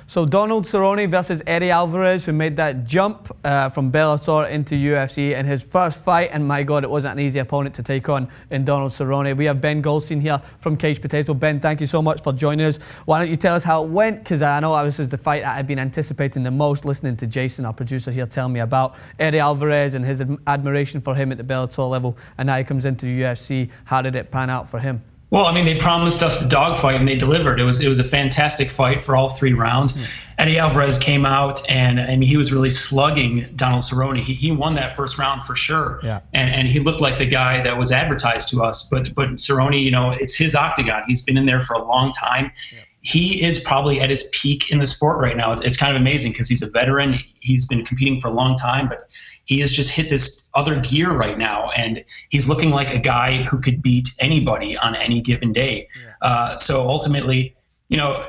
So Donald Cerrone versus Eddie Alvarez, who made that jump from Bellator into UFC in his first fight, and my God, it wasn't an easy opponent to take on in Donald Cerrone. We have Ben Goldstein here from Cage Potato. Ben, thank you so much for joining us. Why don't you tell us how it went? Because I know this is the fight that I've been anticipating the most, listening to Jason, our producer here, tell me about Eddie Alvarez and his admiration for him at the Bellator level, and now he comes into the UFC. How did it pan out for him? Well, I mean, they promised us the dogfight, and they delivered. It was a fantastic fight for all 3 rounds. Yeah. Eddie Alvarez came out, and I mean, he was really slugging Donald Cerrone. He won that first round for sure. Yeah. And he looked like the guy that was advertised to us. But Cerrone, you know, it's his octagon. He's been in there for a long time. Yeah. He is probably at his peak in the sport right now. It's kind of amazing because he's a veteran. He's been competing for a long time, but he has just hit this other gear right now, and he's looking like a guy who could beat anybody on any given day. Yeah. So ultimately, you know,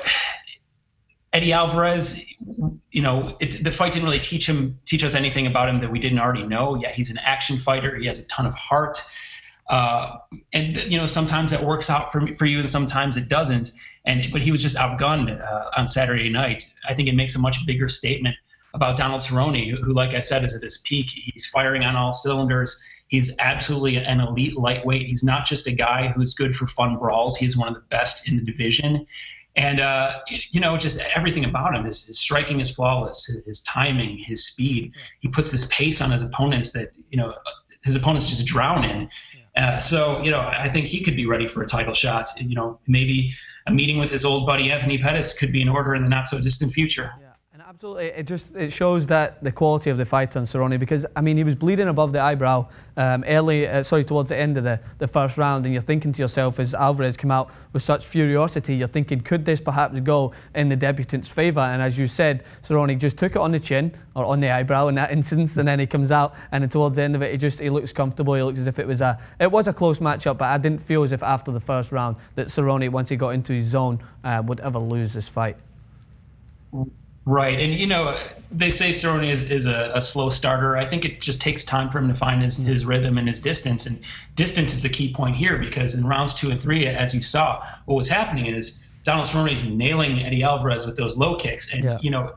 Eddie Alvarez, you know, the fight didn't really teach us anything about him that we didn't already know. Yeah, he's an action fighter. He has a ton of heart. And, you know, sometimes that works out for you and sometimes it doesn't. But he was just outgunned on Saturday night. I think it makes a much bigger statement about Donald Cerrone, who, like I said, is at his peak. He's firing on all cylinders. He's absolutely an elite lightweight. He's not just a guy who's good for fun brawls. He's one of the best in the division. And, you know, just everything about him, his striking is flawless, his timing, his speed. He puts this pace on his opponents that, you know, his opponents just drown in. So, you know, I think he could be ready for a title shot. You know, maybe a meeting with his old buddy Anthony Pettis could be in order in the not so distant future. Yeah. Absolutely, it shows that the quality of the fight on Cerrone, because I mean he was bleeding above the eyebrow towards the end of the first round, and you're thinking to yourself, as Alvarez came out with such furiosity, you're thinking, could this perhaps go in the debutant's favour? And as you said, Cerrone just took it on the chin or on the eyebrow in that instance, and then he comes out, and then towards the end of it, he looks comfortable. He looks as if it was a close matchup, but I didn't feel as if after the first round that Cerrone, once he got into his zone, would ever lose this fight. Right, and you know, they say Cerrone is a slow starter. I think it just takes time for him to find his rhythm and his distance, and distance is the key point here, because in rounds 2 and 3, as you saw, what was happening is Donald Cerrone is nailing Eddie Alvarez with those low kicks, and you know,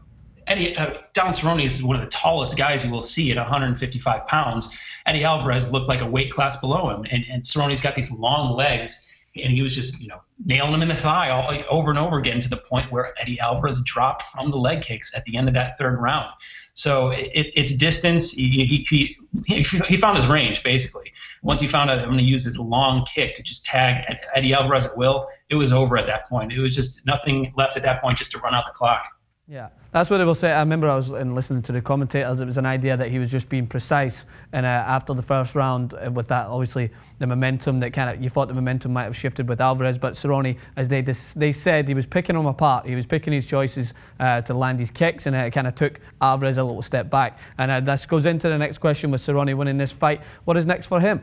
Donald Cerrone is one of the tallest guys you will see at 155 pounds. Eddie Alvarez looked like a weight class below him, and Cerrone's got these long legs. And he was just, you know, nailing him in the thigh over and over again, to the point where Eddie Alvarez dropped from the leg kicks at the end of that 3rd round. So it's distance. He found his range, basically. Once he found out I'm going to use this long kick to just tag Eddie Alvarez at will, it was over at that point. It was just nothing left at that point, just to run out the clock. Yeah, that's what they will say. I remember I was listening to the commentators. It was an idea that he was just being precise, and after the first round, with that, obviously the momentum that you thought the momentum might have shifted with Alvarez, but Cerrone, as they said, he was picking him apart. He was picking his choices to land his kicks, and it kind of took Alvarez a little step back. And this goes into the next question with Cerrone winning this fight. What is next for him?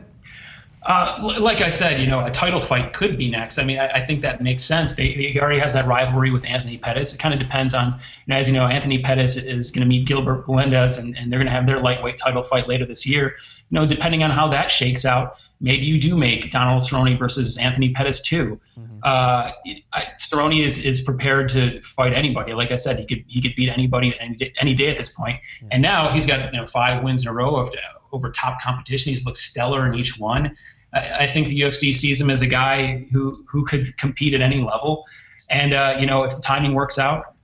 Like I said, you know, a title fight could be next. I mean, I think that makes sense. He already has that rivalry with Anthony Pettis. It kind of depends on, you know, as you know, Anthony Pettis is going to meet Gilbert Melendez, and they're going to have their lightweight title fight later this year. You know, depending on how that shakes out, maybe you do make Donald Cerrone versus Anthony Pettis too. Cerrone is prepared to fight anybody. Like I said, he could beat anybody any day at this point. And now he's got, you know, 5 wins in a row over top competition. He's looked stellar in each one. I think the UFC sees him as a guy who could compete at any level. And, you know, if the timing works out,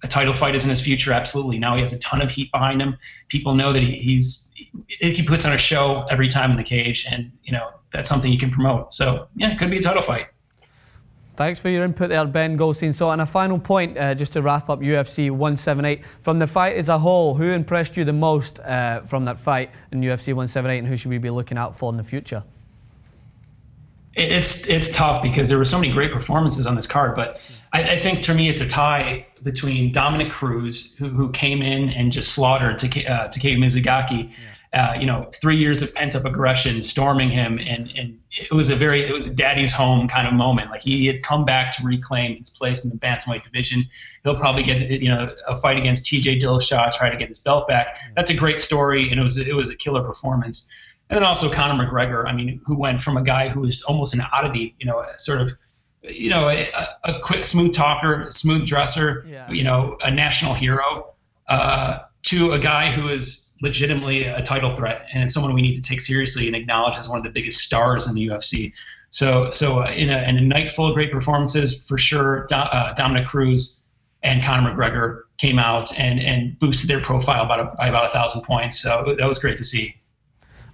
a title fight is in his future, absolutely. Now he has a ton of heat behind him. People know that he puts on a show every time in the cage, and, you know, that's something he can promote. So, yeah, it could be a title fight. Thanks for your input there, Ben Goldstein. So on a final point, just to wrap up UFC 178, from the fight as a whole, who impressed you the most from that fight in UFC 178, and who should we be looking out for in the future? It's tough because there were so many great performances on this card, but I think to me it's a tie between Dominic Cruz, who came in and just slaughtered Takei Mizugaki. You know, 3 years of pent-up aggression storming him, and it was a daddy's home kind of moment. Like, he had come back to reclaim his place in the bantamweight division. He'll probably get, you know, a fight against TJ Dillashaw, try to get his belt back. That's a great story, and it was a killer performance. And then also Conor McGregor, I mean, who went from a guy who was almost an oddity, you know, sort of you know, a quick, smooth talker, smooth dresser, you know, a national hero, to a guy who is legitimately a title threat and someone we need to take seriously and acknowledge as one of the biggest stars in the UFC. So in a night full of great performances, for sure, Dominic Cruz and Conor McGregor came out and boosted their profile by about 1,000 points. So that was great to see.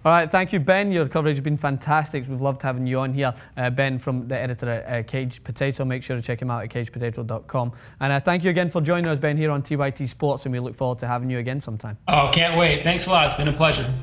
All right, thank you, Ben. Your coverage has been fantastic. We've loved having you on here. Ben, from the editor at Cage Potato. Make sure to check him out at cagepotato.com. And thank you again for joining us, Ben, here on TYT Sports, and we look forward to having you again sometime. Oh, can't wait. Thanks a lot. It's been a pleasure.